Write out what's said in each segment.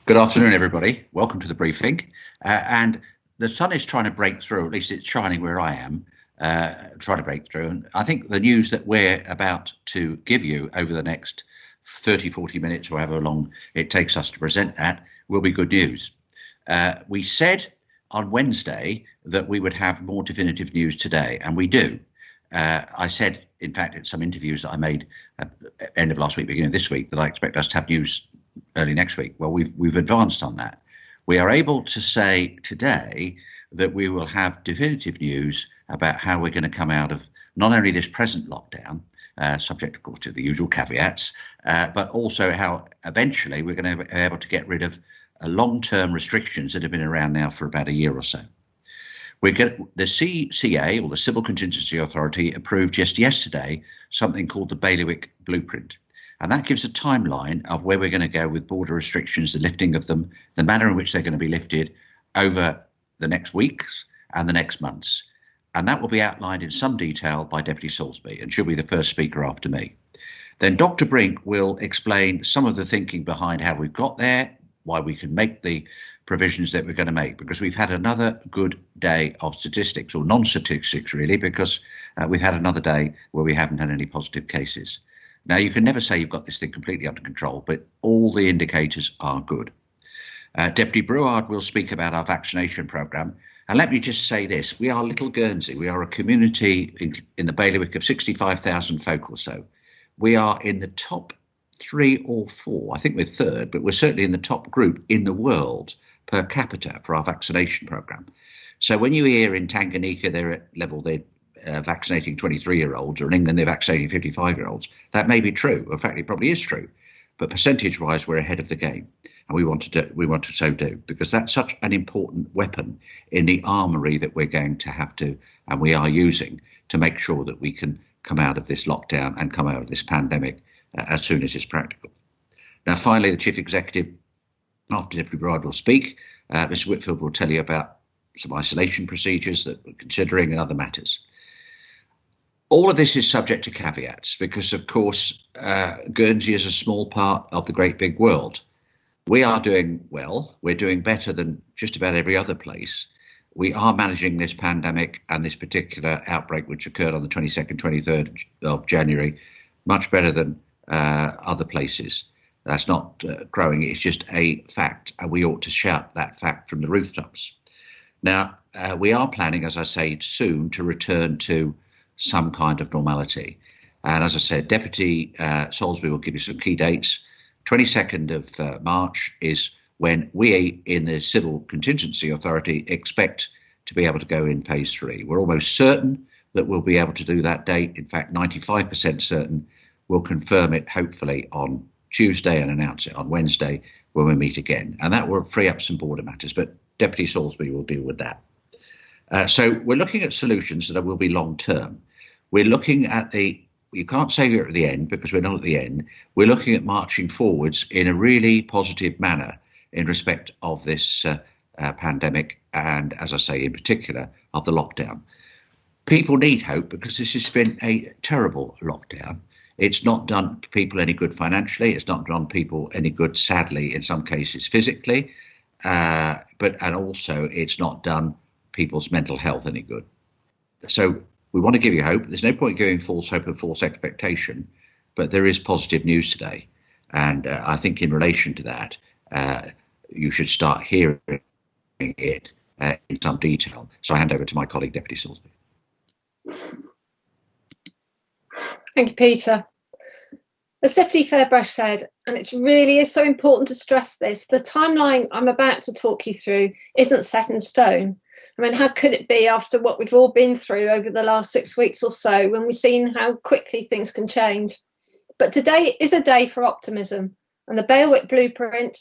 Good afternoon, everybody. Welcome to the briefing. And the sun is trying to break through, at least it's shining where I am, trying to break through. And I think the news that we're about to give you over the next 30, 40 minutes, or however long it takes us to present that, will be good news. We said on Wednesday that we would have more definitive news today, and we do. I said, in fact, in some interviews that I made at the end of last week, beginning of this week, that I expect us to have news early next week. Well, we've advanced on that. We are able to say today that we will have definitive news about how we're going to come out of not only this present lockdown, subject, of course, to the usual caveats, but also how eventually we're going to be able to get rid of long-term restrictions that have been around now for about a year or so. The CCA, or the Civil Contingency Authority, approved just yesterday something called the Bailiwick Blueprint. And that gives a timeline of where we're going to go with border restrictions, the lifting of them, the manner in which they're going to be lifted over the next weeks and the next months. And that will be outlined in some detail by Deputy Salisbury, and she'll be the first speaker after me. Then Dr. Brink will explain some of the thinking behind how we've got there, why we can make the provisions that we're going to make, because we've had another good day of statistics, or non-statistics really, because we've had another day where we haven't had any positive cases. Now, you can never say you've got this thing completely under control, but all the indicators are good. Deputy Brouard will speak about our vaccination programme. And let me just say this, we are Little Guernsey. We are a community in the bailiwick of 65,000 folk or so. We are in the top 3 or 4, I think we're third, but we're certainly in the top group in the world per capita for our vaccination programme. So when you hear in Tanganyika they're at level, they're vaccinating 23-year-olds, or in England they're vaccinating 55-year-olds, that may be true. In fact, it probably is true. But percentage-wise, we're ahead of the game. And we want to so do, because that's such an important weapon in the armoury that we're going to have to, and we are using, to make sure that we can come out of this lockdown and come out of this pandemic as soon as it's practical. Now, finally, the Chief Executive, after Deputy Brouard will speak, Mr. Whitfield will tell you about some isolation procedures that we're considering and other matters. All of this is subject to caveats because, of course, Guernsey is a small part of the great big world. We are doing well. We're doing better than just about every other place. We are managing this pandemic and this particular outbreak, which occurred on the 22nd, 23rd of January, much better than other places. That's not growing. It's just a fact, and we ought to shout that fact from the rooftops. Now, we are planning, as I say, soon to return to some kind of normality. And as I said, Deputy Salisbury will give you some key dates. 22nd of March is when we in the Civil Contingency Authority expect to be able to go in phase 3. We're almost certain that we'll be able to do that date. In fact, 95% certain. We'll confirm it hopefully on Tuesday and announce it on Wednesday when we meet again. And that will free up some border matters, but Deputy Salisbury will deal with that. So we're looking at solutions that will be long term. We're looking at you can't say we're at the end because we're not at the end. We're looking at marching forwards in a really positive manner in respect of this pandemic and, as I say, in particular, of the lockdown. People need hope because this has been a terrible lockdown. It's not done people any good financially. It's not done people any good, sadly, in some cases physically. And also it's not done people's mental health any good. So we want to give you hope. There's no point giving false hope and false expectation, but there is positive news today. And I think in relation to that, you should start hearing it in some detail. So I hand over to my colleague, Deputy Salisbury. Thank you, Peter. As Deputy Fairbrash said, and it really is so important to stress this, the timeline I'm about to talk you through isn't set in stone. I mean, how could it be after what we've all been through over the last 6 weeks or so when we've seen how quickly things can change? But today is a day for optimism, and the Bailiwick Blueprint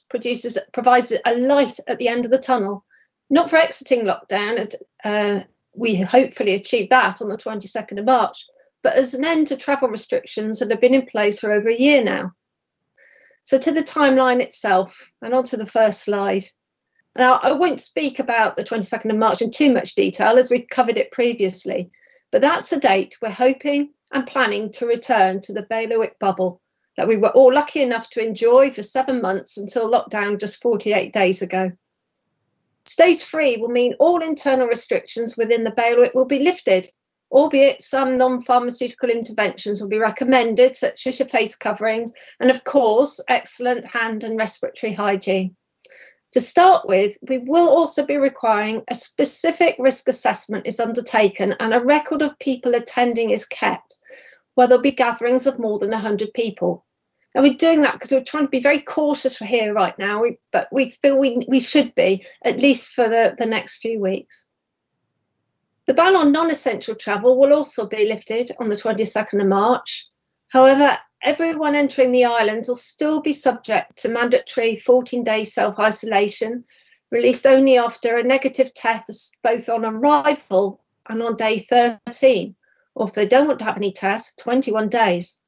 provides a light at the end of the tunnel, not for exiting lockdown, as we hopefully achieve that on the 22nd of March, but as an end to travel restrictions that have been in place for over a year now. So to the timeline itself, and on to the first slide. Now, I won't speak about the 22nd of March in too much detail as we've covered it previously, but that's a date we're hoping and planning to return to the bailiwick bubble that we were all lucky enough to enjoy for 7 months until lockdown just 48 days ago. Stage 3 will mean all internal restrictions within the bailiwick will be lifted, albeit some non-pharmaceutical interventions will be recommended, such as your face coverings and, of course, excellent hand and respiratory hygiene. To start with, we will also be requiring a specific risk assessment is undertaken and a record of people attending is kept, where there'll be gatherings of more than 100 people. And we're doing that because we're trying to be very cautious here right now, but we feel we should be, at least for the next few weeks. The ban on non-essential travel will also be lifted on the 22nd of March. However, everyone entering the islands will still be subject to mandatory 14-day self-isolation, released only after a negative test both on arrival and on day 13, or if they don't want to have any tests, 21 days.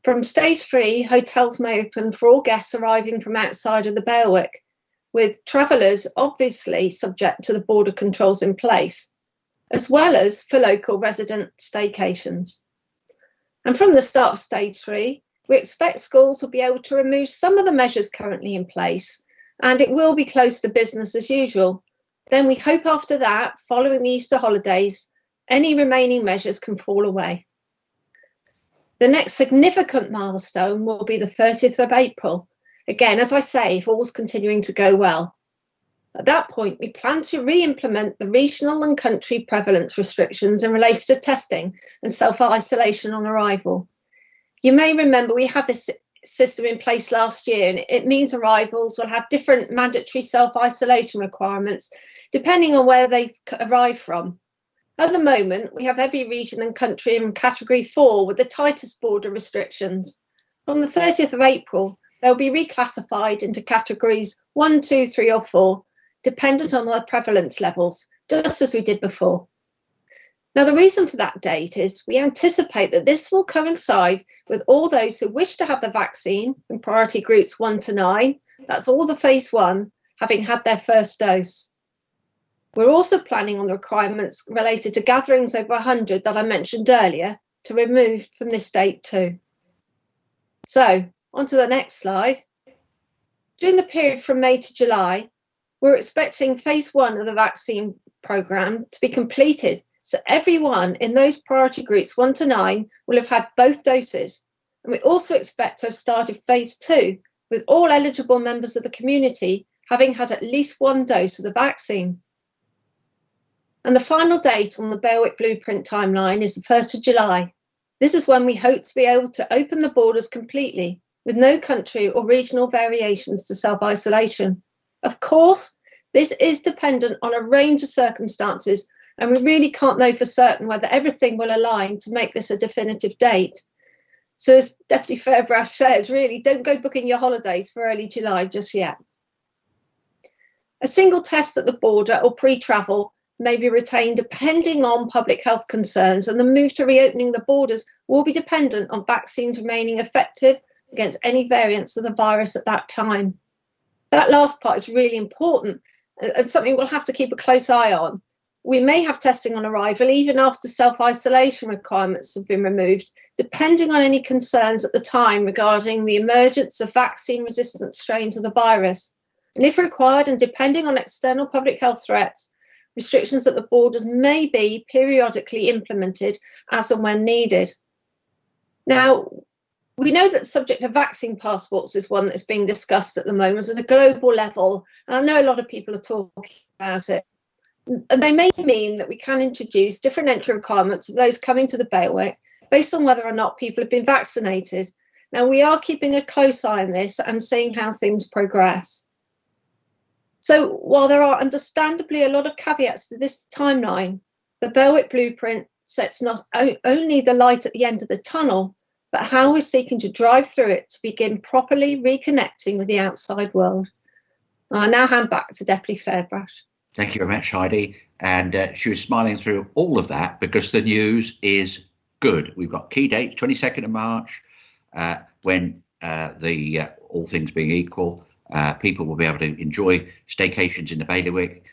From stage 3, hotels may open for all guests arriving from outside of the bailiwick, with travellers obviously subject to the border controls in place, as well as for local resident staycations. And from the start of stage 3, we expect schools will be able to remove some of the measures currently in place, and it will be close to business as usual. Then we hope after that, following the Easter holidays, any remaining measures can fall away. The next significant milestone will be the 30th of April. Again, as I say, if all's continuing to go well. At that point, we plan to re-implement the regional and country prevalence restrictions in relation to testing and self-isolation on arrival. You may remember we had this system in place last year, and it means arrivals will have different mandatory self-isolation requirements depending on where they've arrived from. At the moment, we have every region and country in category 4 with the tightest border restrictions. From the 30th of April, they'll be reclassified into categories 1, 2, 3 or 4, dependent on their prevalence levels, just as we did before. Now, the reason for that date is we anticipate that this will coincide with all those who wish to have the vaccine in priority groups 1 to 9, that's all the phase 1, having had their first dose. We're also planning on the requirements related to gatherings over 100 that I mentioned earlier to remove from this date too. So, on to the next slide. During the period from May to July, we're expecting phase 1 of the vaccine programme to be completed, so everyone in those priority groups 1 to 9 will have had both doses. And we also expect to have started phase 2 with all eligible members of the community having had at least one dose of the vaccine. And the final date on the bailiwick blueprint timeline is the 1st of July. This is when we hope to be able to open the borders completely, with no country or regional variations to self-isolation. Of course, this is dependent on a range of circumstances, and we really can't know for certain whether everything will align to make this a definitive date. So as Deputy Fairbrass says, really don't go booking your holidays for early July just yet. A single test at the border or pre-travel may be retained depending on public health concerns, and the move to reopening the borders will be dependent on vaccines remaining effective against any variants of the virus at that time. That last part is really important and something we'll have to keep a close eye on. We may have testing on arrival even after self-isolation requirements have been removed, depending on any concerns at the time regarding the emergence of vaccine-resistant strains of the virus. And if required, and depending on external public health threats, restrictions at the borders may be periodically implemented as and when needed. Now, we know that the subject of vaccine passports is one that's being discussed at the moment at a global level, and I know a lot of people are talking about it. And they may mean that we can introduce different entry requirements for those coming to the bailiwick based on whether or not people have been vaccinated. Now, we are keeping a close eye on this and seeing how things progress. So while there are understandably a lot of caveats to this timeline, the bailiwick blueprint sets not only the light at the end of the tunnel, but how we're seeking to drive through it to begin properly reconnecting with the outside world. I now hand back to Deputy Fairbrass. Thank you very much, Heidi. And she was smiling through all of that because the news is good. We've got key dates, 22nd of March, when all things being equal, people will be able to enjoy staycations in the bailiwick.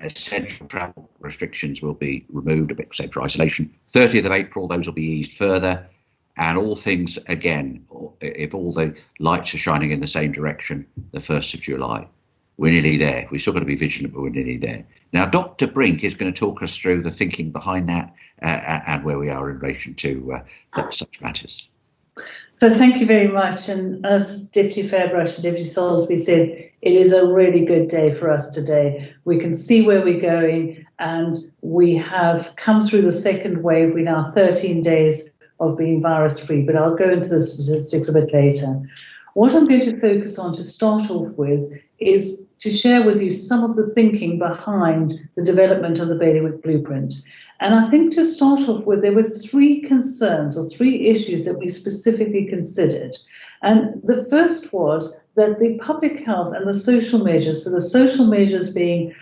Essential travel restrictions will be removed, a bit safe for isolation. 30th of April, those will be eased further. and all things, again, if all the lights are shining in the same direction, the 1st of July. We're nearly there. We've still got to be vigilant, but we're nearly there. Now, Dr. Brink is going to talk us through the thinking behind that and where we are in relation to such matters. So thank you very much. And as Deputy Fairbrusher and Deputy Salisbury said, it is a really good day for us today. We can see where we're going, and we have come through the second wave. We're now 13 days of being virus-free, but I'll go into the statistics a bit later. What I'm going to focus on to start off with is to share with you some of the thinking behind the development of the Bailiwick Blueprint. And I think to start off with, there were 3 concerns or 3 issues that we specifically considered. And the first was that the public health and the social measures, so the social measures being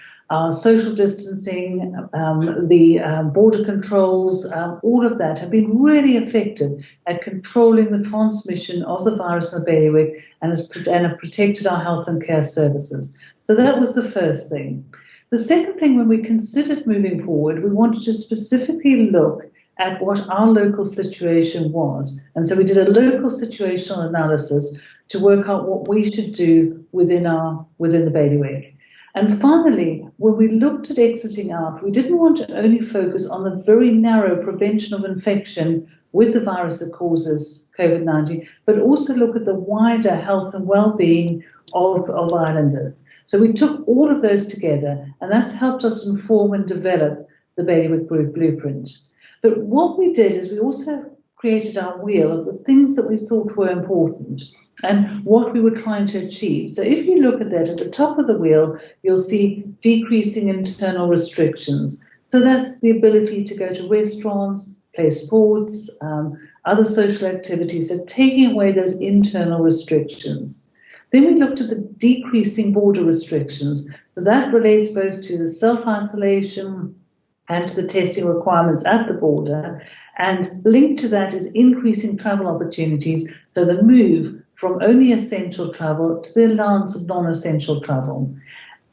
social distancing, the border controls, all of that have been really effective at controlling the transmission of the virus in the bailiwick and have protected our health and care services. So that was the first thing. The second thing, when we considered moving forward, we wanted to specifically look at what our local situation was. And so we did a local situational analysis to work out what we should do within the bailiwick. And finally, when we looked at exiting out, we didn't want to only focus on the very narrow prevention of infection with the virus that causes COVID-19, but also look at the wider health and well-being of islanders. So we took all of those together, and that's helped us inform and develop the Bailiwick Blueprint. But what we did is we also created our wheel of the things that we thought were important and what we were trying to achieve. So if you look at that, at the top of the wheel, you'll see decreasing internal restrictions. So that's the ability to go to restaurants, play sports, other social activities, so taking away those internal restrictions. Then we looked at the decreasing border restrictions. So that relates both to the self-isolation and to the testing requirements at the border. And linked to that is increasing travel opportunities, so the move from only essential travel to the allowance of non-essential travel.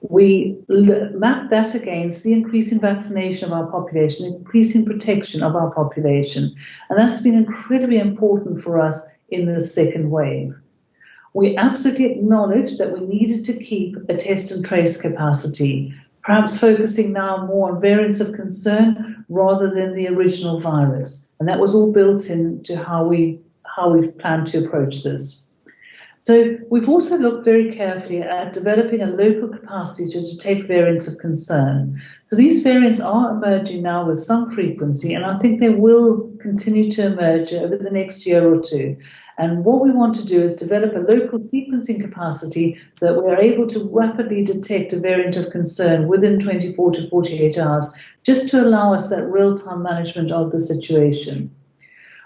We mapped that against the increasing vaccination of our population, increasing protection of our population. And that's been incredibly important for us in the second wave. We absolutely acknowledged that we needed to keep a test and trace capacity, perhaps focusing now more on variants of concern rather than the original virus. And that was all built into how we plan to approach this. So we've also looked very carefully at developing a local capacity to detect variants of concern. So these variants are emerging now with some frequency, and I think they will continue to emerge over the next year or two. And what we want to do is develop a local sequencing capacity so that we are able to rapidly detect a variant of concern within 24 to 48 hours, just to allow us that real-time management of the situation.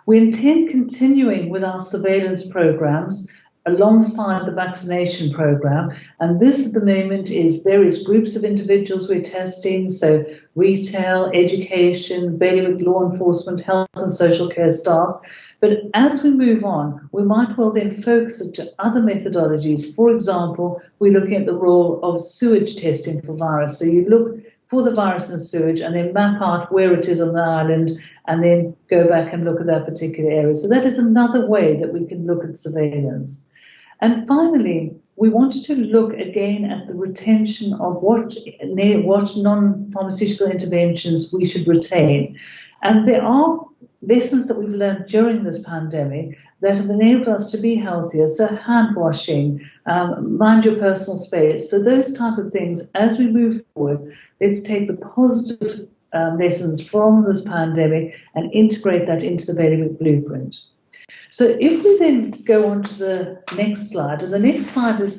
We intend continuing with our surveillance programs alongside the vaccination program. And this at the moment is various groups of individuals we're testing, so retail, education, bailiwick, law enforcement, health and social care staff. But as we move on, we might well then focus it to other methodologies. For example, we're looking at the role of sewage testing for virus. So you look for the virus in sewage and then map out where it is on the island and then go back and look at that particular area. So that is another way that we can look at surveillance. And finally, we wanted to look again at the retention of what non-pharmaceutical interventions we should retain. And there are lessons that we've learned during this pandemic that have enabled us to be healthier. So hand washing, mind your personal space. So those type of things, as we move forward, let's take the positive lessons from this pandemic and integrate that into the Bailiwick Blueprint. So if we then go on to the next slide, and the next slide is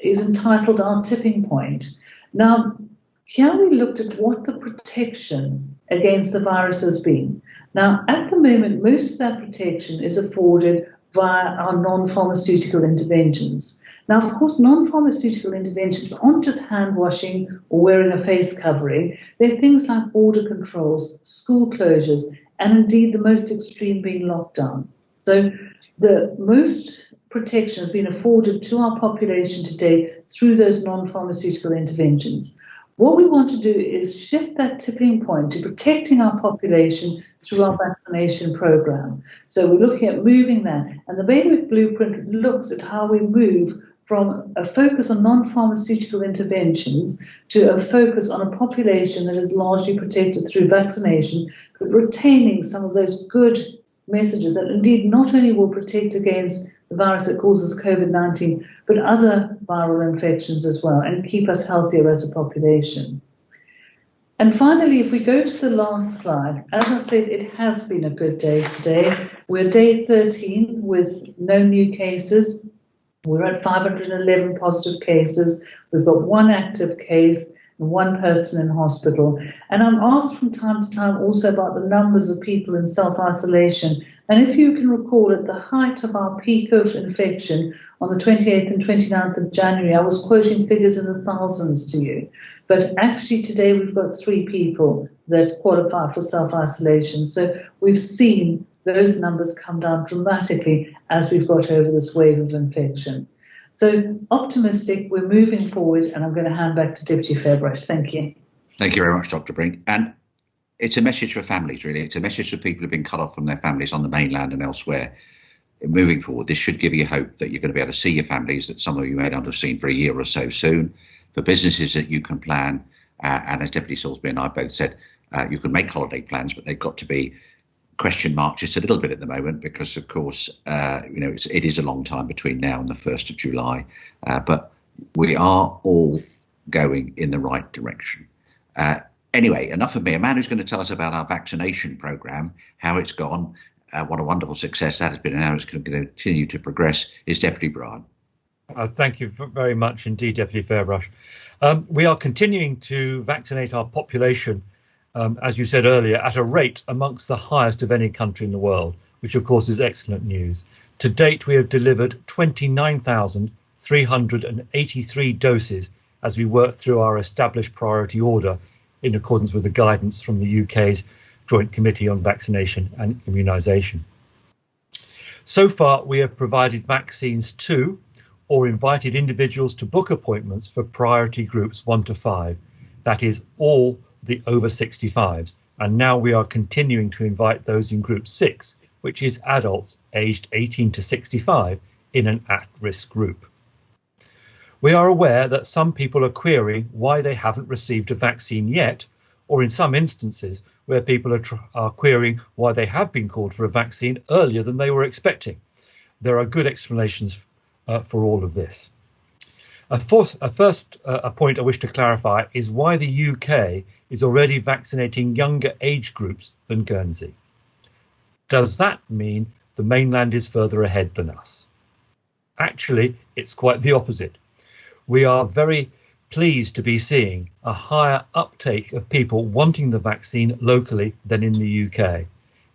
entitled Our Tipping Point. Now, here we looked at what the protection against the virus has been. Now, at the moment, most of that protection is afforded via our non-pharmaceutical interventions. Now, of course, non-pharmaceutical interventions aren't just hand washing or wearing a face covering. They're things like border controls, school closures, and indeed the most extreme being lockdown. So the most protection has been afforded to our population today through those non-pharmaceutical interventions. What we want to do is shift that tipping point to protecting our population through our vaccination program. So we're looking at moving that. And the Bailiwick Blueprint looks at how we move from a focus on non-pharmaceutical interventions to a focus on a population that is largely protected through vaccination, but retaining some of those good messages that indeed not only will protect against the virus that causes COVID-19, but other viral infections as well, and keep us healthier as a population. And finally, if we go to the last slide, as I said, it has been a good day today. We're day 13 with no new cases. We're at 511 positive cases. We've got one active case and one person in hospital. And I'm asked from time to time also about the numbers of people in self-isolation. And if you can recall, at the height of our peak of infection on the 28th and 29th of January, I was quoting figures in the thousands to you. But actually today we've got 3 people that qualify for self-isolation. So we've seen those numbers come down dramatically as we've got over this wave of infection. So optimistic, we're moving forward, and I'm going to hand back to Deputy Fairbrass. Thank you. Thank you very much, Dr. Brink. And it's a message for families, really. It's a message for people who've been cut off from their families on the mainland and elsewhere. Moving forward, this should give you hope that you're going to be able to see your families that some of you may not have seen for a year or so soon. For businesses that you can plan, and as Deputy Salisbury and I both said, you can make holiday plans, but they've got to be question mark just a little bit at the moment because, of course, it is a long time between now and the 1st of July. But we are all going in the right direction. Anyway, enough of me. A man who's going to tell us about our vaccination programme, how it's gone, what a wonderful success that has been, and how it's going to continue to progress, is Deputy Brian. Thank you very much indeed, Deputy Fairbrass. We are continuing to vaccinate our population, as you said earlier, at a rate amongst the highest of any country in the world, which of course is excellent news. To date, we have delivered 29,383 doses as we work through our established priority order in accordance with the guidance from the UK's Joint Committee on Vaccination and Immunisation. So far, we have provided vaccines to or invited individuals to book appointments for priority groups 1 to 5, that is all the over 65s, and now we are continuing to invite those in group 6, which is adults aged 18 to 65 in an at-risk group. We are aware that some people are querying why they haven't received a vaccine yet, or in some instances where people are querying why they have been called for a vaccine earlier than they were expecting. There are good explanations for all of this. A first point I wish to clarify is why the UK is already vaccinating younger age groups than Guernsey. Does that mean the mainland is further ahead than us? Actually, it's quite the opposite. We are very pleased to be seeing a higher uptake of people wanting the vaccine locally than in the UK.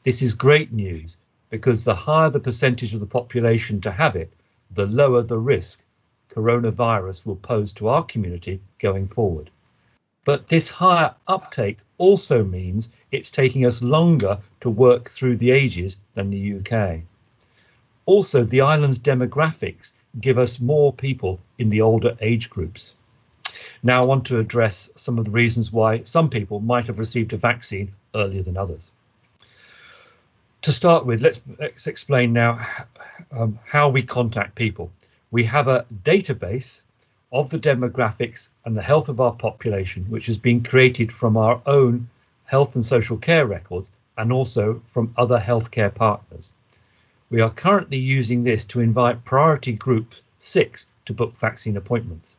This is great news because the higher the percentage of the population to have it, the lower the risk coronavirus will pose to our community going forward. But this higher uptake also means it's taking us longer to work through the ages than the UK. Also, the island's demographics give us more people in the older age groups. Now I want to address some of the reasons why some people might have received a vaccine earlier than others. To start with, let's explain now how we contact people. We have a database of the demographics and the health of our population, which has been created from our own health and social care records and also from other healthcare partners. We are currently using this to invite priority group 6 to book vaccine appointments.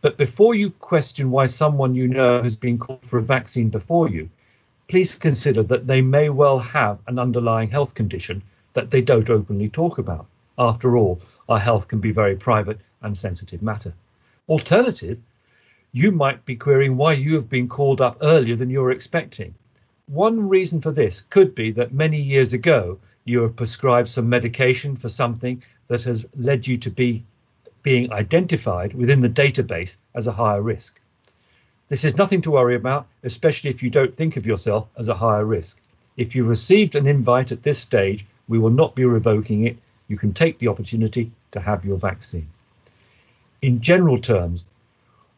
But before you question why someone you know has been called for a vaccine before you, please consider that they may well have an underlying health condition that they don't openly talk about. After all, our health can be very private and sensitive matter. Alternative, you might be querying why you have been called up earlier than you were expecting. One reason for this could be that many years ago you were prescribed some medication for something that has led you to being identified within the database as a higher risk. This is nothing to worry about, especially if you don't think of yourself as a higher risk. If you received an invite at this stage, we will not be revoking it. You can take the opportunity to have your vaccine. In general terms,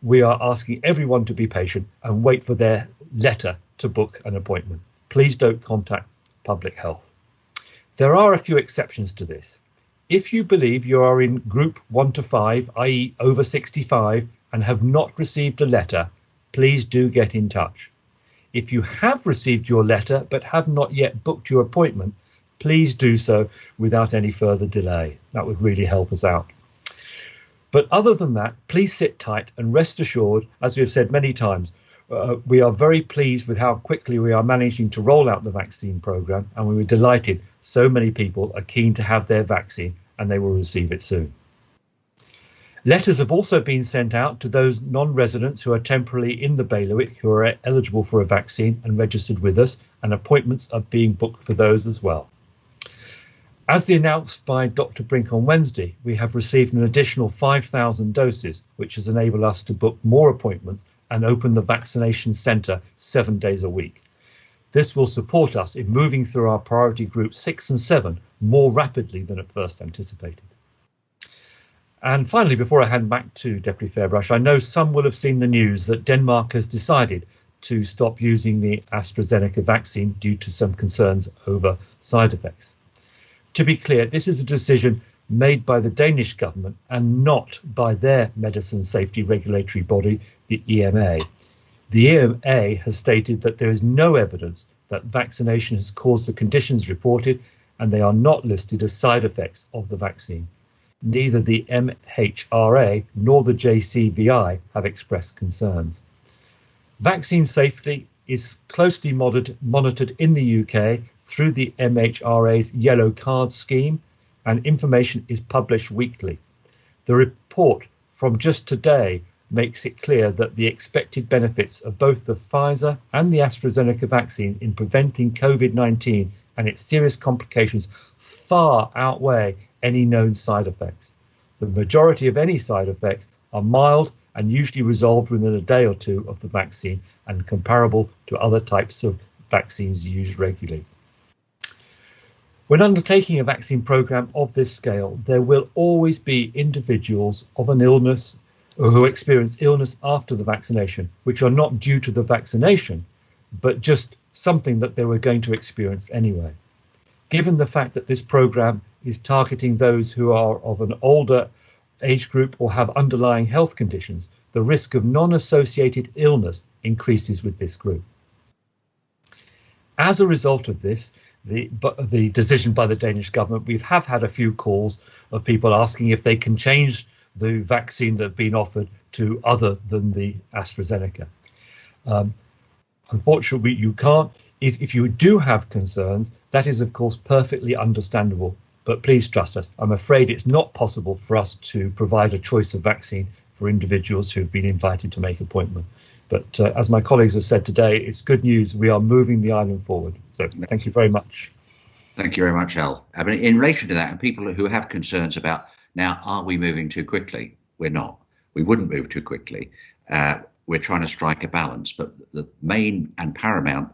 we are asking everyone to be patient and wait for their letter to book an appointment. please don't contact public health. There are a few exceptions to this. If you believe you are in group 1 to 5, i.e. over 65, and have not received a letter, please do get in touch. If you have received your letter but have not yet booked your appointment, please do so without any further delay. That would really help us out. But other than that, please sit tight and rest assured, as we have said many times, we are very pleased with how quickly we are managing to roll out the vaccine programme, and we were delighted so many people are keen to have their vaccine and they will receive it soon. Letters have also been sent out to those non-residents who are temporarily in the bailiwick who are eligible for a vaccine and registered with us, and appointments are being booked for those as well. As announced by Dr. Brink on Wednesday, we have received an additional 5,000 doses, which has enabled us to book more appointments and open the vaccination centre 7 days a week. This will support us in moving through our priority groups 6 and 7 more rapidly than at first anticipated. And finally, before I hand back to Deputy Fairbrush, I know some will have seen the news that Denmark has decided to stop using the Astrazeneca vaccine due to some concerns over side effects. To be clear, this is a decision made by the Danish government and not by their medicine safety regulatory body, the EMA. The EMA has stated that there is no evidence that vaccination has caused the conditions reported, and they are not listed as side effects of the vaccine. Neither the MHRA nor the JCVI have expressed concerns. Vaccine safety is closely monitored in the UK through the MHRA's Yellow Card scheme, and information is published weekly. The report from just today makes it clear that the expected benefits of both the Pfizer and the Astrazeneca vaccine in preventing COVID-19 and its serious complications far outweigh any known side effects. The majority of any side effects are mild and usually resolved within a day or two of the vaccine and comparable to other types of vaccines used regularly. When undertaking a vaccine programme of this scale, there will always be individuals of an illness or who experience illness after the vaccination, which are not due to the vaccination, but just something that they were going to experience anyway. Given the fact that this programme is targeting those who are of an older age group or have underlying health conditions, the risk of non-associated illness increases with this group. As a result of this, the decision by the Danish government, we have had a few calls of people asking if they can change the vaccine that have been offered to other than the AstraZeneca. Unfortunately, you can't. If you do have concerns, that is, of course, perfectly understandable. But please trust us. I'm afraid it's not possible for us to provide a choice of vaccine for individuals who have been invited to make an appointment. But as my colleagues have said today, it's good news. We are moving the island forward. So thank you very much. Thank you very much, Al. I mean, in relation to that, and people who have concerns about, now, are we moving too quickly? We're not. We wouldn't move too quickly. We're trying to strike a balance. But the main and paramount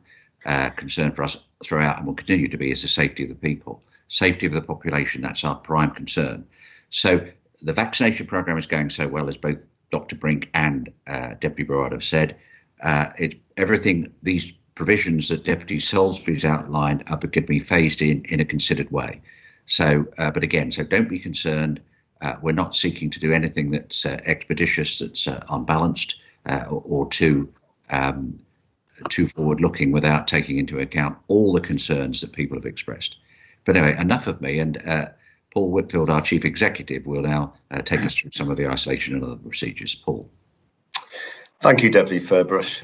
concern for us throughout, and will continue to be, is the safety of the people, safety of the population. That's our prime concern. So the vaccination programme is going so well, as both Dr. Brink and Deputy Burrard have said. Everything, these provisions that Deputy Salisbury's outlined are going to be phased in a considered way. So, but again, so don't be concerned. We're not seeking to do anything that's expeditious, that's unbalanced, or too forward-looking without taking into account all the concerns that people have expressed. But anyway, enough of me. And Paul Whitfield, our Chief Executive, will now take us through some of the isolation and other procedures. Paul. Thank you, Deputy Fairbrush.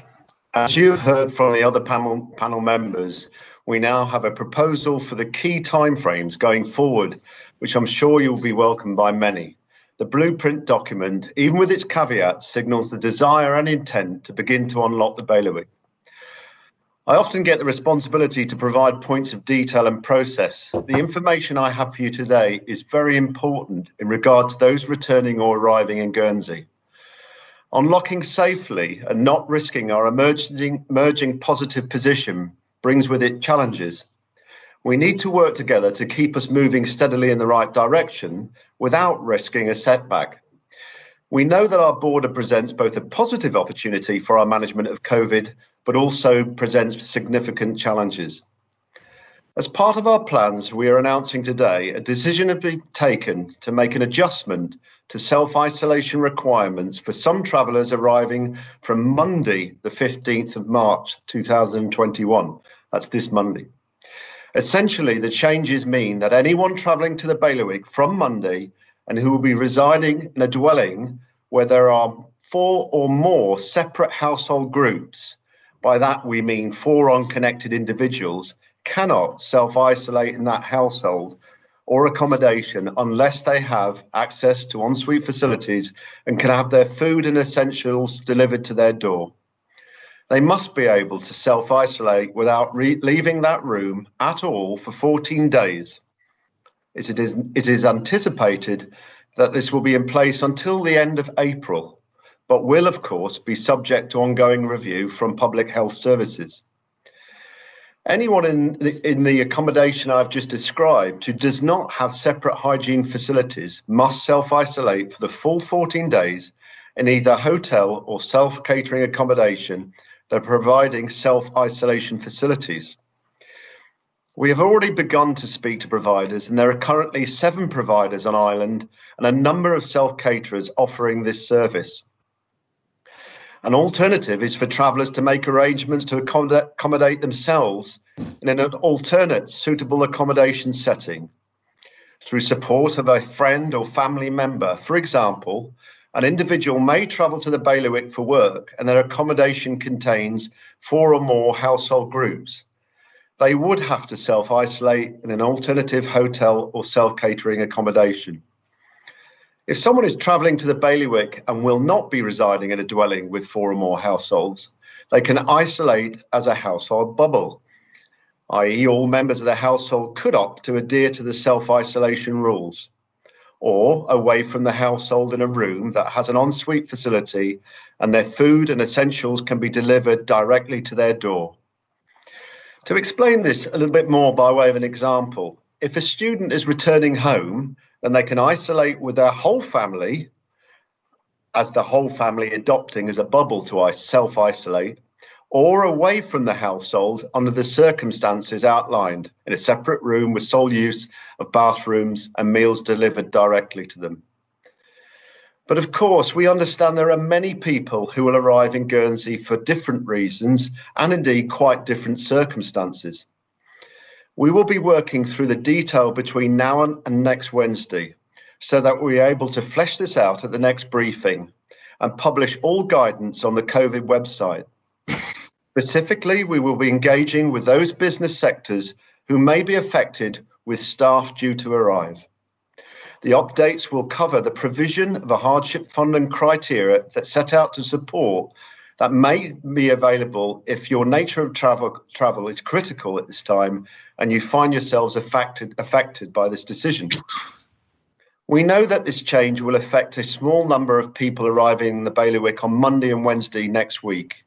As you have heard from the other panel members, we now have a proposal for the key timeframes going forward, which I'm sure you'll be welcomed by many. The blueprint document, even with its caveats, signals the desire and intent to begin to unlock the bailiwick. I often get the responsibility to provide points of detail and process. The information I have for you today is very important in regard to those returning or arriving in Guernsey. Unlocking safely and not risking our emerging positive position brings with it challenges. We need to work together to keep us moving steadily in the right direction without risking a setback. We know that our border presents both a positive opportunity for our management of COVID, but also presents significant challenges. As part of our plans, we are announcing today a decision has been taken to make an adjustment to self-isolation requirements for some travellers arriving from Monday, the 15th of March 2021. That's this Monday. Essentially, the changes mean that anyone travelling to the bailiwick from Monday and who will be residing in a dwelling where there are 4 or more separate household groups, by that we mean 4 unconnected individuals, cannot self-isolate in that household or accommodation unless they have access to ensuite facilities and can have their food and essentials delivered to their door. They must be able to self-isolate without leaving that room at all for 14 days. It is anticipated that this will be in place until the end of April, but will, of course, be subject to ongoing review from Public Health Services. Anyone in the accommodation I've just described who does not have separate hygiene facilities must self-isolate for the full 14 days in either hotel or self-catering accommodation that are providing self-isolation facilities. We have already begun to speak to providers, and there are currently 7 providers on island and a number of self-caterers offering this service. An alternative is for travellers to make arrangements to accommodate themselves in an alternate suitable accommodation setting through support of a friend or family member. For example, an individual may travel to the bailiwick for work and their accommodation contains 4 or more household groups. They would have to self-isolate in an alternative hotel or self-catering accommodation. If someone is travelling to the bailiwick and will not be residing in a dwelling with 4 or more households, they can isolate as a household bubble, i.e. all members of the household could opt to adhere to the self-isolation rules, or away from the household in a room that has an ensuite facility and their food and essentials can be delivered directly to their door. To explain this a little bit more by way of an example, if a student is returning home, then they can isolate with their whole family, as the whole family adopting as a bubble to self-isolate, or away from the household under the circumstances outlined in a separate room with sole use of bathrooms and meals delivered directly to them. But of course, we understand there are many people who will arrive in Guernsey for different reasons and indeed quite different circumstances. We will be working through the detail between now and next Wednesday so that we're able to flesh this out at the next briefing and publish all guidance on the COVID website. Specifically, we will be engaging with those business sectors who may be affected with staff due to arrive. The updates will cover the provision of a hardship fund and criteria that set out to support that may be available if your nature of travel is critical at this time and you find yourselves affected by this decision. We know that this change will affect a small number of people arriving in the bailiwick on Monday and Wednesday next week.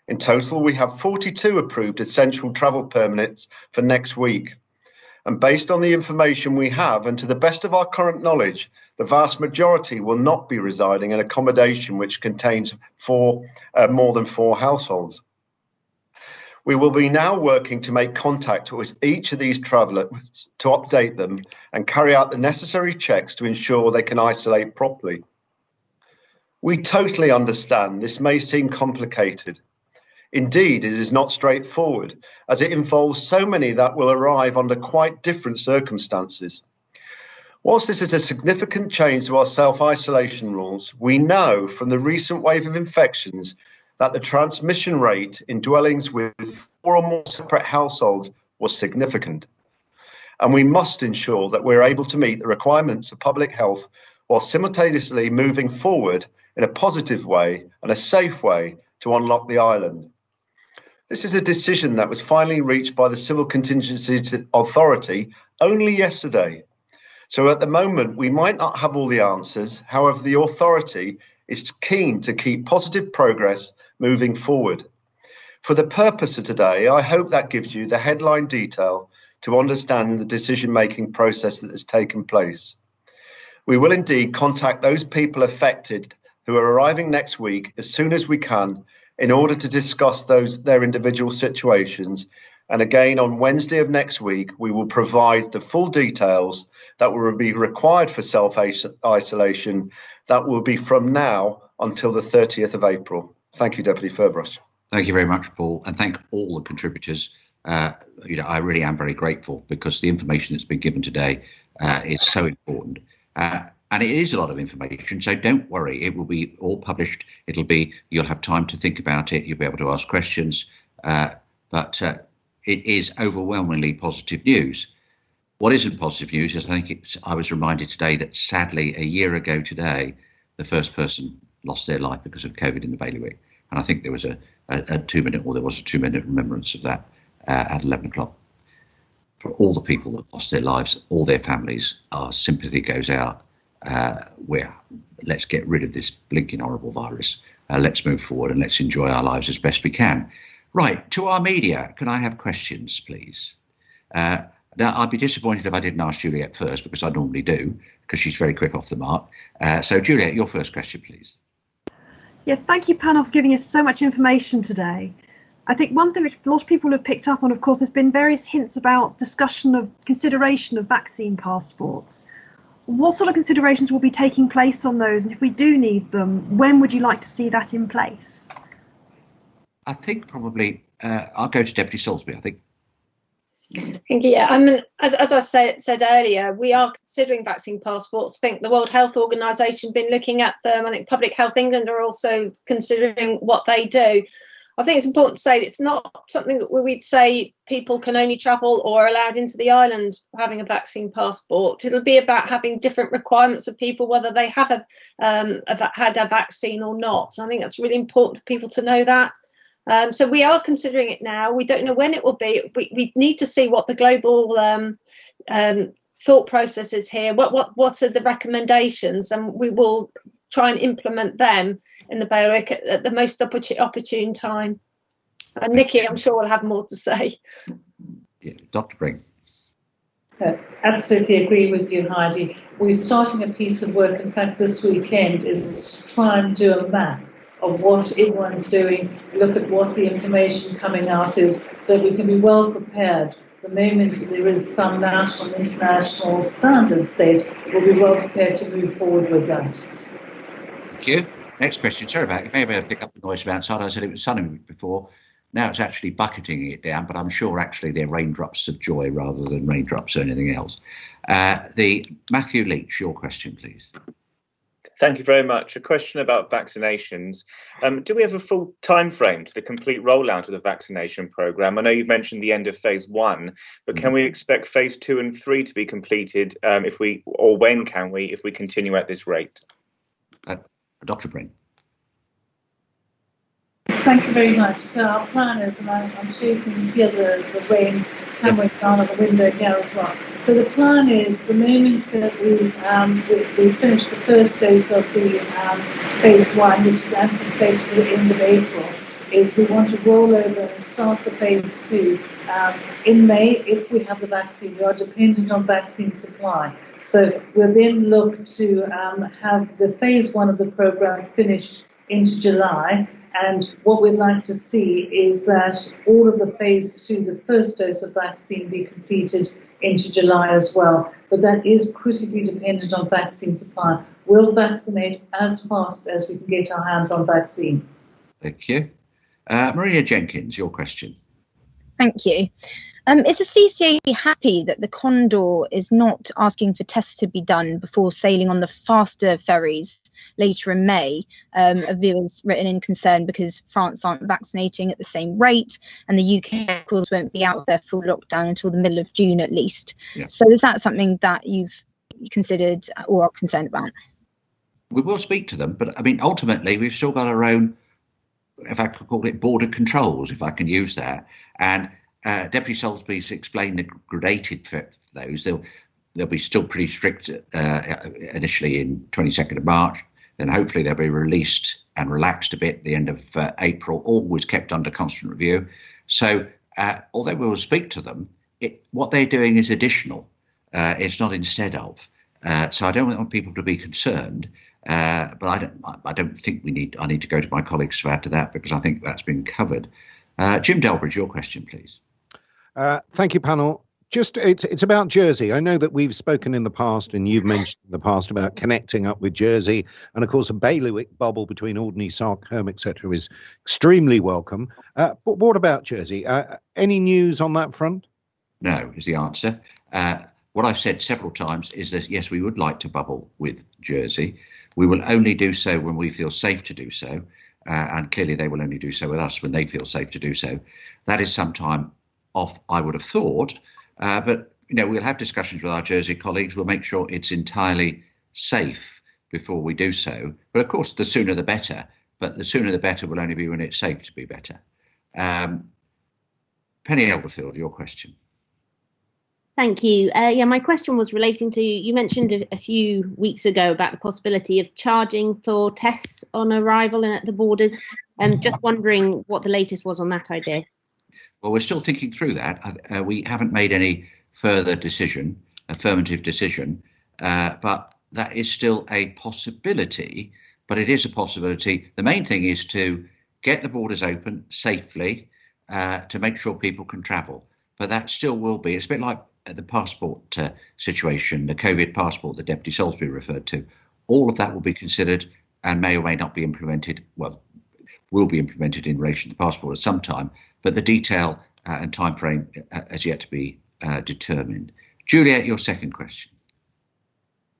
In total, we have 42 approved essential travel permits for next week. And based on the information we have, and to the best of our current knowledge, the vast majority will not be residing in accommodation which contains more than 4 households. We will be now working to make contact with each of these travellers to update them and carry out the necessary checks to ensure they can isolate properly. We totally understand this may seem complicated. Indeed, it is not straightforward, as it involves so many that will arrive under quite different circumstances. Whilst this is a significant change to our self-isolation rules, we know from the recent wave of infections that the transmission rate in dwellings with 4 or more separate households was significant. And we must ensure that we're able to meet the requirements of public health while simultaneously moving forward in a positive way and a safe way to unlock the island. This is a decision that was finally reached by the Civil Contingencies Authority only yesterday. So at the moment, we might not have all the answers. However, the authority is keen to keep positive progress moving forward. For the purpose of today, I hope that gives you the headline detail to understand the decision-making process that has taken place. We will indeed contact those people affected who are arriving next week as soon as we can in order to discuss their individual situations. And again, on Wednesday of next week, we will provide the full details that will be required for self-isolation. That will be from now until the 30th of April. Thank you, Deputy Ferbrush. Thank you very much, Paul, and thank all the contributors. I really am very grateful because the information that's been given today is so important. And it is a lot of information, so don't worry. It will be all published. You'll have time to think about it. You'll be able to ask questions. But it is overwhelmingly positive news. What isn't positive news is I was reminded today that sadly a year ago today, the first person lost their life because of COVID in the bailiwick. And I think there was a 2-minute remembrance of that at 11 o'clock. For all the people that lost their lives, all their families, our sympathy goes out. Let's get rid of this blinking horrible virus. Let's move forward and let's enjoy our lives as best we can. Right, to our media, can I have questions, please? Now, I'd be disappointed if I didn't ask Juliet first, because I normally do, because she's very quick off the mark. So, Juliet, your first question, please. Yeah, thank you, panel, for giving us so much information today. I think one thing which a lot of people have picked up on, of course, there's been various hints about consideration of vaccine passports. What sort of considerations will be taking place on those? And if we do need them, when would you like to see that in place? I think probably I'll go to Deputy Salisbury, I think. Thank you. Yeah, I mean, as I said earlier, we are considering vaccine passports. I think the World Health Organization has been looking at them. I think Public Health England are also considering what they do. I think it's important to say that it's not something that we'd say people can only travel or are allowed into the island having a vaccine passport. It'll be about having different requirements of people, whether they have had a vaccine or not. I think that's really important for people to know that. So we are considering it now. We don't know when it will be. We need to see what the global thought process is here. What are the recommendations, and we will try and implement them in the bailiwick at the most opportune time. And Nikki, I'm sure will have more to say. Yeah, Dr. Brink. Absolutely agree with you, Heidi. We're starting a piece of work, in fact, this weekend, is to try and do a map of what everyone's doing, look at what the information coming out is, so we can be well prepared. The moment there is some national and international standards set, we'll be well prepared to move forward with that. Thank you. Next question. Sorry about it. Maybe I pick up the noise from outside. I said it was sunny before. Now it's actually bucketing it down, but I'm sure actually they're raindrops of joy rather than raindrops or anything else. Matthew Leach, your question, please. Thank you very much. A question about vaccinations. Do we have a full time frame to the complete rollout of the vaccination programme? I know you've mentioned the end of phase 1, but can we expect phase 2 and 3 to be completed if we continue at this rate? Dr. Brink. Thank you very much. So our plan is, and I'm sure you can hear the rain hammering down on the window here as well. So the plan is, the moment that we finish the first dose of the phase 1, which is anticipated to the end of April, is we want to roll over and start the phase 2 in May if we have the vaccine. We are dependent on vaccine supply. So we'll then look to have the phase 1 of the program finished into July. And what we'd like to see is that all of the phase 2, the first dose of vaccine, be completed into July as well. But that is critically dependent on vaccine supply. We'll vaccinate as fast as we can get our hands on vaccine. Thank you. Maria Jenkins, your question. Thank you. Is the CCA happy that the Condor is not asking for tests to be done before sailing on the faster ferries later in May? A view has written in concern because France aren't vaccinating at the same rate, and the UK, of course, won't be out of their full lockdown until the middle of June at least. Yeah. So is that something that you've considered or are concerned about? We will speak to them, but I mean, ultimately, we've still got our own, if I could call it, border controls, if I can use that. And Deputy Salisbury's explained the gradated for those. They'll be still pretty strict initially in 22nd of March. Then hopefully they'll be released and relaxed a bit at the end of April, always kept under constant review. So although we will speak to them, what they're doing is additional. It's not instead of. So I don't want people to be concerned. But I don't think I need to go to my colleagues to add to that, because I think that's been covered. Jim Delbridge, your question, please. Thank you, panel. It's about Jersey. I know that we've spoken in the past, and you've mentioned in the past, about connecting up with Jersey, and of course a bailiwick bubble between Alderney, Sark, Herm, etc. is extremely welcome. But what about Jersey? Any news on that front? No, is the answer. What I've said several times is that yes, we would like to bubble with Jersey. We will only do so when we feel safe to do so, and clearly they will only do so with us when they feel safe to do so. That is some time off, I would have thought. But we'll have discussions with our Jersey colleagues. We'll make sure it's entirely safe before we do so. But of course, the sooner the better. But the sooner the better will only be when it's safe to be better. Penny Elberfield, your question. Thank you. My question was relating to, you mentioned a few weeks ago about the possibility of charging for tests on arrival and at the borders. Just wondering what the latest was on that idea. Well, we're still thinking through that. We haven't made any further affirmative decision, but that is still a possibility. But it is a possibility. The main thing is to get the borders open safely, to make sure people can travel. But that still will be. It's a bit like the passport situation, the COVID passport that Deputy Salisbury referred to. All of that will be considered and may or may not be implemented. Well, will be implemented in relation to the passport at some time, but the detail and time frame has yet to be determined. Juliet, your second question.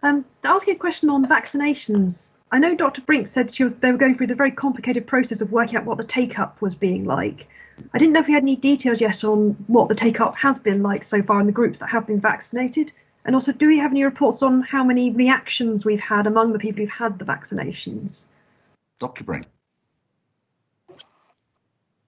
To ask you a question on vaccinations. I know Dr. Brink said they were going through the very complicated process of working out what the take-up was being like. I didn't know if you had any details yet on what the take-up has been like so far in the groups that have been vaccinated. And also, do we have any reports on how many reactions we've had among the people who've had the vaccinations? Dr. Brink.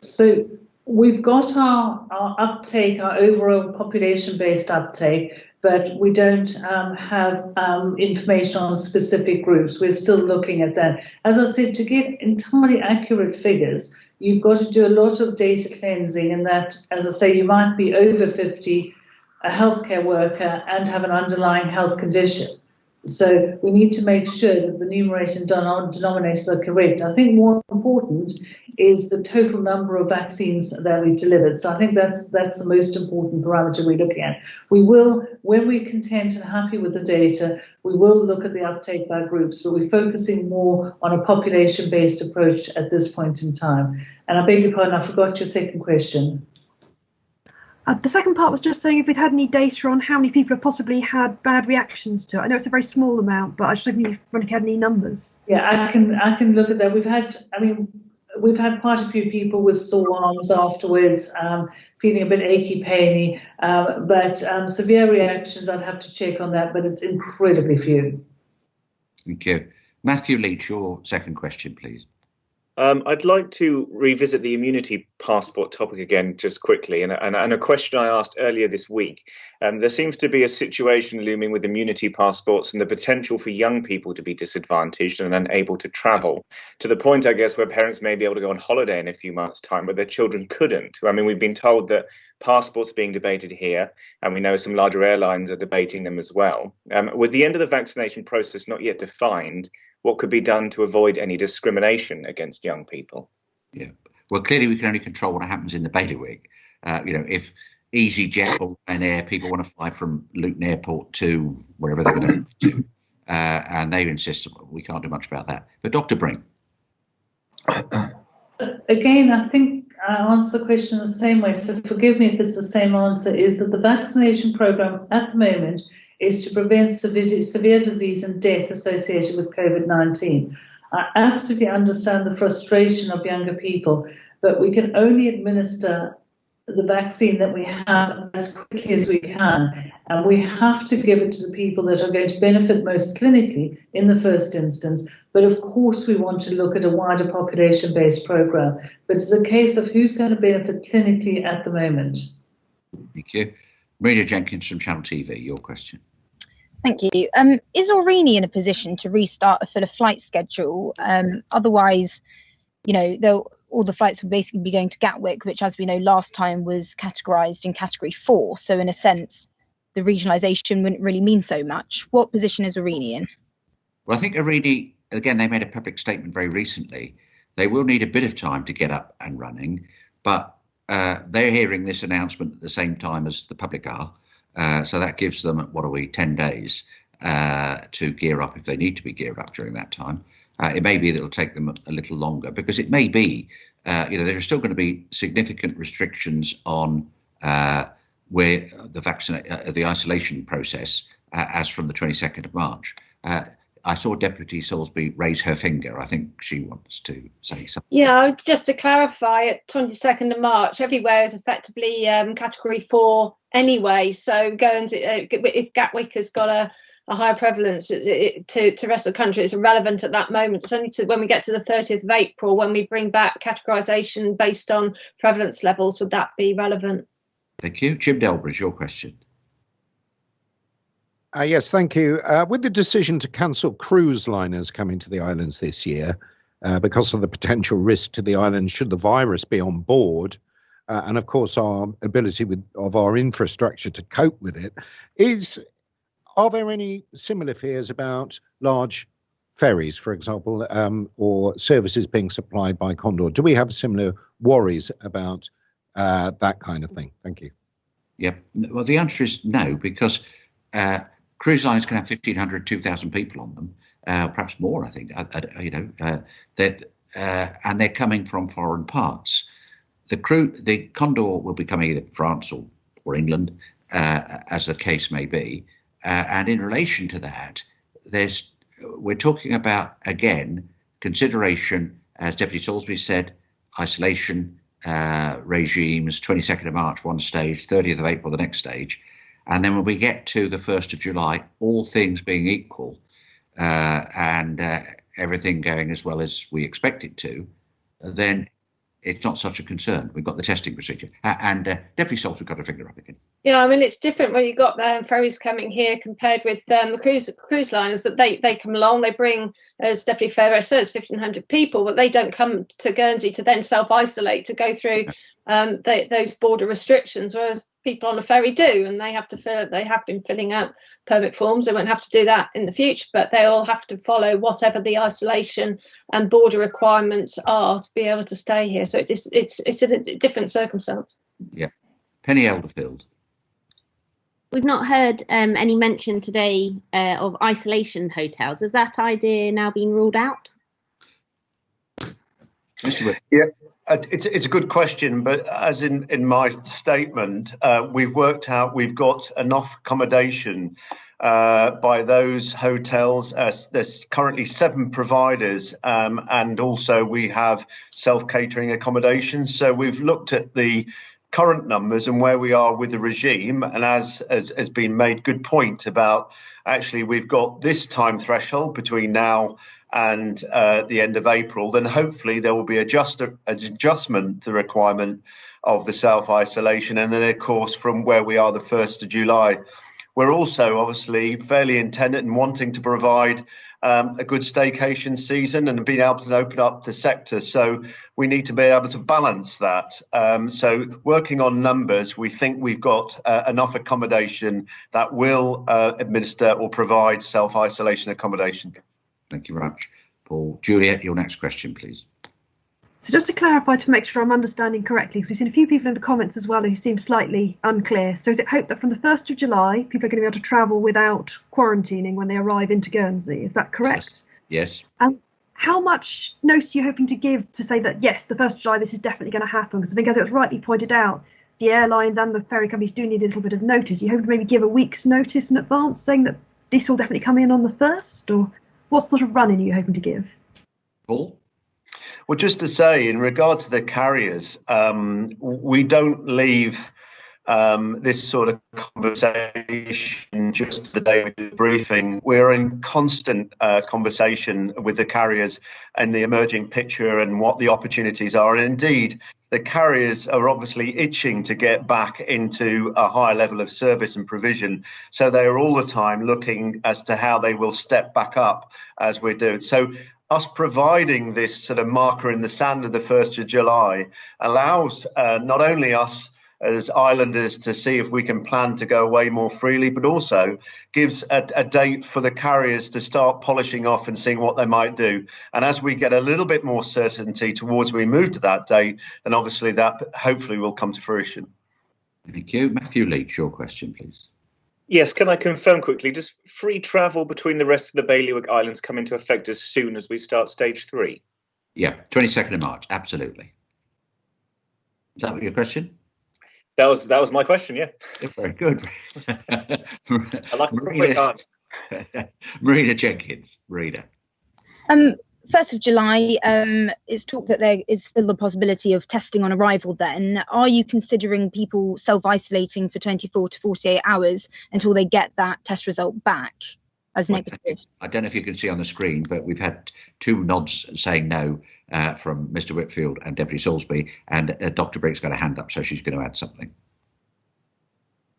So we've got our uptake, our overall population-based uptake, but we don't have information on specific groups. We're still looking at that. As I said, to get entirely accurate figures, you've got to do a lot of data cleansing, and that, as I say, you might be over 50, a healthcare worker, and have an underlying health condition. So we need to make sure that the numerator and denominators are correct. I think more important is the total number of vaccines that we delivered. So I think that's the most important parameter we're looking at. We will, when we're content and happy with the data, we will look at the uptake by groups, but we're focusing more on a population-based approach at this point in time. And I beg your pardon, I forgot your second question. The second part was just saying if we'd had any data on how many people have possibly had bad reactions to it. I know it's a very small amount, but I just don't think we've had any numbers. Yeah, I can look at that. We've had quite a few people with sore arms afterwards, feeling a bit achy, painy, but severe reactions, I'd have to check on that, but it's incredibly few. Thank you. Matthew Leach, your second question, please. I'd like to revisit the immunity passport topic again just quickly, and a question I asked earlier this week. There seems to be a situation looming with immunity passports and the potential for young people to be disadvantaged and unable to travel, to the point, I guess, where parents may be able to go on holiday in a few months' time, but their children couldn't. I mean, we've been told that passports are being debated here, and we know some larger airlines are debating them as well. With the end of the vaccination process not yet defined, what could be done to avoid any discrimination against young people? Yeah, well, clearly we can only control what happens in the bailiwick. If EasyJet or Ryanair people want to fly from Luton Airport to wherever they're going to, and they insist, we can't do much about that. But Dr. Brink. Again, I think I answer the question the same way, so forgive me if it's the same answer, is that the vaccination program at the moment is to prevent severe disease and death associated with COVID-19. I absolutely understand the frustration of younger people, but we can only administer the vaccine that we have as quickly as we can, and we have to give it to the people that are going to benefit most clinically in the first instance. But of course we want to look at a wider population-based program, but it's a case of who's going to benefit clinically at the moment. Thank you. Marina Jenkins from Channel TV, your question. Thank you. Is Aurigny in a position to restart a fuller flight schedule? Otherwise, all the flights would basically be going to Gatwick, which, as we know, last time was categorised in Category 4. So in a sense, the regionalisation wouldn't really mean so much. What position is Aurigny in? Well, I think Aurigny again, they made a public statement very recently. They will need a bit of time to get up and running, but they're hearing this announcement at the same time as the public are. So that gives them, 10 days to gear up if they need to be geared up during that time. It may be that it'll take them a little longer, because it may be, there are still going to be significant restrictions on where the isolation process as from the 22nd of March. I saw Deputy Salisbury raise her finger. I think she wants to say something. Yeah, just to clarify, at 22nd of March, everywhere is effectively category 4 anyway. So if Gatwick has got a higher prevalence to the rest of the country, it's irrelevant at that moment. It's only when we get to the 30th of April, when we bring back categorisation based on prevalence levels, would that be relevant? Thank you. Jim Delbridge, your question. Yes, thank you. With the decision to cancel cruise liners coming to the islands this year because of the potential risk to the island should the virus be on board, and of course our ability of our infrastructure to cope with it, are there any similar fears about large ferries, for example, or services being supplied by Condor? Do we have similar worries about that kind of thing? Thank you. Yep. Well, the answer is no, because cruise lines can have 1,500, 2,000 people on them, perhaps more, I think. And they're coming from foreign parts. The Condor will be coming either from France or England, as the case may be. And in relation to that, we're talking about, again, consideration, as Deputy Salisbury said, isolation regimes, 22nd of March one stage, 30th of April the next stage. And then when we get to the 1st of July, all things being equal and everything going as well as we expect it to, then it's not such a concern. We've got the testing procedure. And Deputy Salisbury got her finger up again. Yeah, I mean, it's different when you've got ferries coming here compared with the cruise liners, that they come along, they bring, as Deputy Fairbrother says, 1,500 people, but they don't come to Guernsey to then self-isolate, to go through those border restrictions, whereas people on a ferry do, and they have been filling out permit forms. They won't have to do that in the future, but they all have to follow whatever the isolation and border requirements are to be able to stay here. So it's a different circumstance. Yeah. Penny Elderfield. We've not heard any mention today of isolation hotels. Has that idea now been ruled out? Yeah, it's a good question, but as in my statement, we've worked out we've got enough accommodation by those hotels. There's currently 7 providers, and also we have self-catering accommodations. So we've looked at the current numbers and where we are with the regime, and as has been made good point about, actually we've got this time threshold between now and the end of April, then hopefully there will be adjustment to the requirement of the self-isolation, and then of course from where we are the 1st of July. We're also obviously fairly intended and wanting to provide a good staycation season and being able to open up the sector. So we need to be able to balance that. So working on numbers, we think we've got enough accommodation that will administer or provide self-isolation accommodation. Thank you very much, Paul. Juliet, your next question, please. So just to clarify, to make sure I'm understanding correctly, because we've seen a few people in the comments as well who seem slightly unclear. So is it hoped that from the 1st of July, people are going to be able to travel without quarantining when they arrive into Guernsey? Is that correct? Yes. And how much notice are you hoping to give to say that, yes, the 1st of July, this is definitely going to happen? Because I think, as it was rightly pointed out, the airlines and the ferry companies do need a little bit of notice. You hope to maybe give a week's notice in advance, saying that this will definitely come in on the 1st? Or what sort of run-in are you hoping to give? Paul? Well, just to say, in regard to the carriers, we don't leave this sort of conversation just the day we do the briefing. We're in constant conversation with the carriers and the emerging picture and what the opportunities are. And indeed, the carriers are obviously itching to get back into a higher level of service and provision. So they are all the time looking as to how they will step back up as we do. So us providing this sort of marker in the sand of the 1st of July allows not only us as islanders to see if we can plan to go away more freely, but also gives a date for the carriers to start polishing off and seeing what they might do. And as we get a little bit more certainty towards we move to that date, then obviously that hopefully will come to fruition. Thank you. Matthew Leach, your question, please. Yes, can I confirm quickly, does free travel between the rest of the Bailiwick Islands come into effect as soon as we start stage 3? Yeah, 22nd of March, absolutely. Is that your question? That was my question, yeah. Very good. I like a quick answer. Marina Jenkins, Marina. 1st of July, it's talked that there is still the possibility of testing on arrival then. Are you considering people self-isolating for 24 to 48 hours until they get that test result back as negative? I don't know if you can see on the screen, but we've had 2 nods saying no from Mr. Whitfield and Deputy Salisbury, and Dr. Brick's got a hand up, so she's going to add something.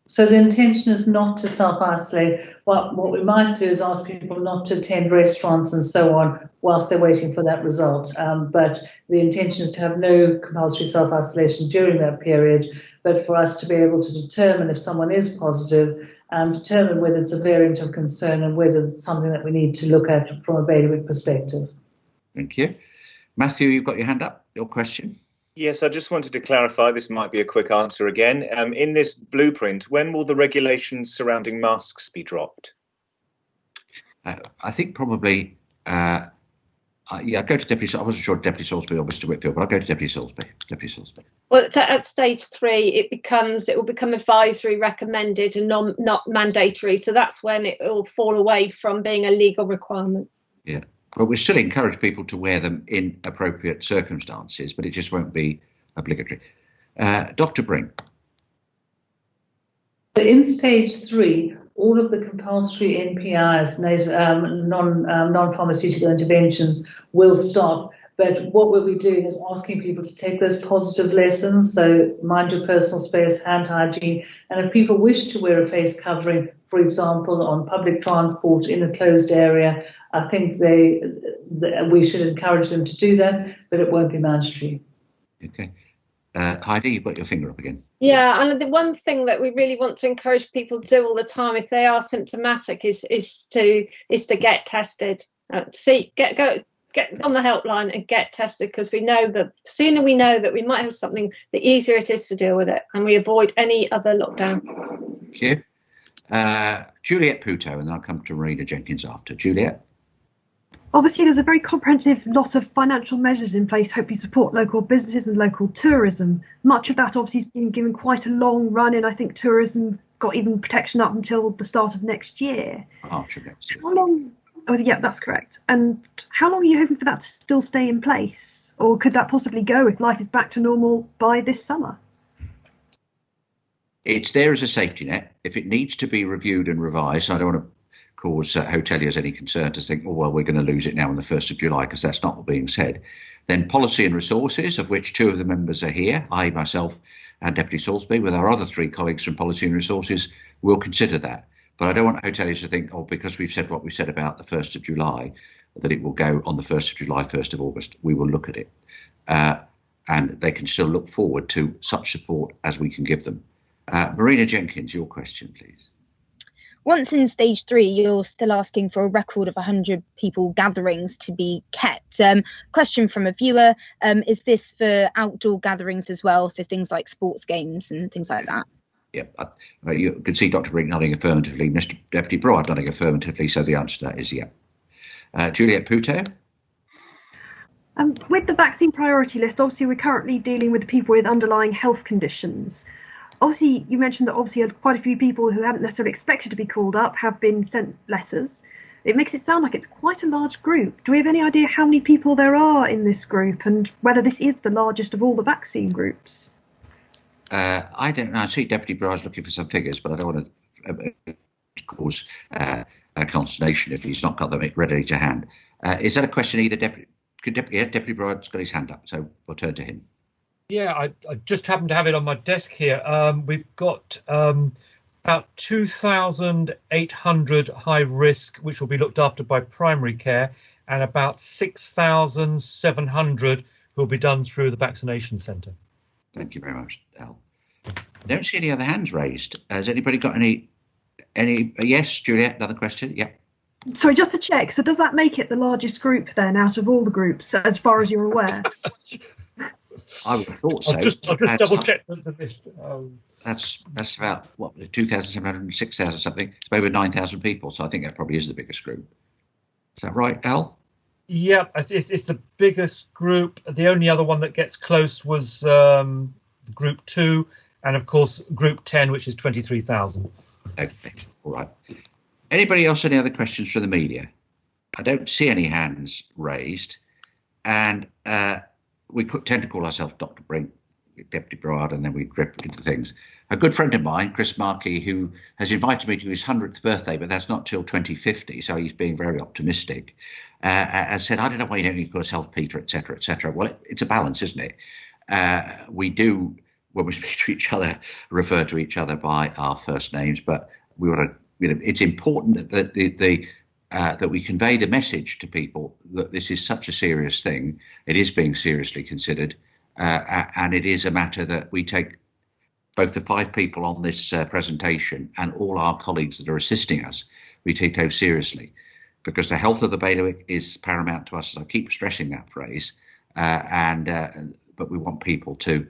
So the intention is not to self-isolate. What we might do is ask people not to attend restaurants and so on whilst they're waiting for that result. But the intention is to have no compulsory self-isolation during that period, but for us to be able to determine if someone is positive and determine whether it's a variant of concern and whether it's something that we need to look at from a bailiwick perspective. Thank you. Matthew, you've got your hand up. Your question? Yes, I just wanted to clarify, this might be a quick answer again. In this blueprint, when will the regulations surrounding masks be dropped? I think probably, go to Deputy. I wasn't sure Deputy Salisbury or Mr. Whitfield, but I'll go to Deputy Salisbury. Deputy Salisbury. Well, at stage 3, it will become advisory, recommended, and not mandatory. So that's when it will fall away from being a legal requirement. Yeah. But we still encourage people to wear them in appropriate circumstances, but it just won't be obligatory. Dr. Brink. In stage 3, all of the compulsory NPIs, non-pharmaceutical interventions, will stop. But what we'll be doing is asking people to take those positive lessons. So mind your personal space, hand hygiene. And if people wish to wear a face covering, for example, on public transport in a closed area, I think we should encourage them to do that, but it won't be mandatory. Okay. Heidi, you've got your finger up again. Yeah, and the one thing that we really want to encourage people to do all the time, if they are symptomatic, is to get tested. Get on the helpline and get tested, because we know that the sooner we know that we might have something, the easier it is to deal with it, and we avoid any other lockdown. Thank you. Juliet Puto, and then I'll come to Marina Jenkins after. Juliet. Obviously, there's a very comprehensive lot of financial measures in place to hopefully support local businesses and local tourism. Much of that obviously has been given quite a long run in. I think tourism got even protection up until the start of next year. How long? Oh, yeah, that's correct. And how long are you hoping for that to still stay in place? Or could that possibly go if life is back to normal by this summer? It's there as a safety net. If it needs to be reviewed and revised, I don't want to cause hoteliers any concern to think, oh, well, we're going to lose it now on the 1st of July, because that's not what being said. Then policy and resources, of which 2 of the members are here, I, myself and Deputy Salisbury, with our other 3 colleagues from policy and resources, will consider that. But I don't want hoteliers to think, oh, because we've said what we said about the 1st of July, that it will go on the 1st of July, 1st of August. We will look at it. And they can still look forward to such support as we can give them. Marina Jenkins, your question, please. Once in stage 3, you're still asking for a record of 100 people gatherings to be kept. Question from a viewer, is this for outdoor gatherings as well? So things like sports games and things like that? Yeah, you can see Dr. Brink nodding affirmatively, Mr. Deputy Broad nodding affirmatively, so the answer to that is yeah. Juliet Puto. With the vaccine priority list, obviously we're currently dealing with people with underlying health conditions. Obviously, you mentioned that obviously quite a few people who hadn't necessarily expected to be called up have been sent letters. It makes it sound like it's quite a large group. Do we have any idea how many people there are in this group and whether this is the largest of all the vaccine groups? I don't know. I see Deputy Broad's looking for some figures, but I don't want to cause consternation if he's not got them ready to hand. Is that a question either Deputy Broad's got his hand up, so we'll turn to him. Yeah, I just happen to have it on my desk here. We've got about 2,800 high risk, which will be looked after by primary care, and about 6,700 who will be done through the vaccination centre. Thank you very much, Al. I don't see any other hands raised. Has anybody got any? Yes, Juliet, another question? Yeah. Sorry, just to check. So does that make it the largest group then out of all the groups, as far as you're aware? I would have thought so. I'll just double check the list. That's about, what, 2,700, 6,000 something. It's over 9,000 people, so I think that probably is the biggest group. Is that right, Al? Yeah, it's the biggest group. The only other one that gets close was Group 2, and of course Group 10, which is 23,000. Okay, all right. Anybody else, any other questions from the media? I don't see any hands raised, and we tend to call ourselves Dr. Brink, Deputy Brard, and then we drift into things. A good friend of mine, Chris Markey, who has invited me to his 100th birthday, but that's not till 2050, so he's being very optimistic, and said, I don't know why you don't need to call yourself Peter, etc., etc. Well, it's a balance, isn't it? We do, when we speak to each other, refer to each other by our first names, but we want to, it's important that that we convey the message to people that this is such a serious thing. It is being seriously considered, and it is a matter that we take, both the 5 people on this presentation and all our colleagues that are assisting us, we take those seriously, because the health of the bailiwick is paramount to us. I keep stressing that phrase, but we want people to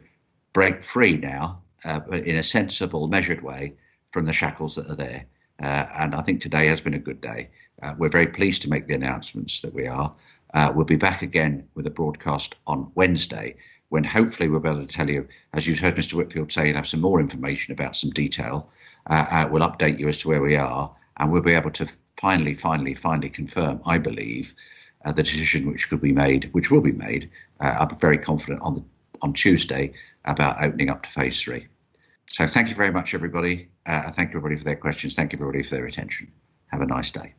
break free now, but in a sensible, measured way, from the shackles that are there. And I think today has been a good day. We're very pleased to make the announcements that we are. We'll be back again with a broadcast on Wednesday, when hopefully we'll be able to tell you, as you heard Mr. Whitfield say, and have some more information about some detail. We'll update you as to where we are, and we'll be able to finally confirm, I believe, the decision which will be made. I'm very confident on Tuesday about opening up to phase 3. So thank you very much, everybody. Thank you, everybody, for their questions. Thank you, everybody, for their attention. Have a nice day.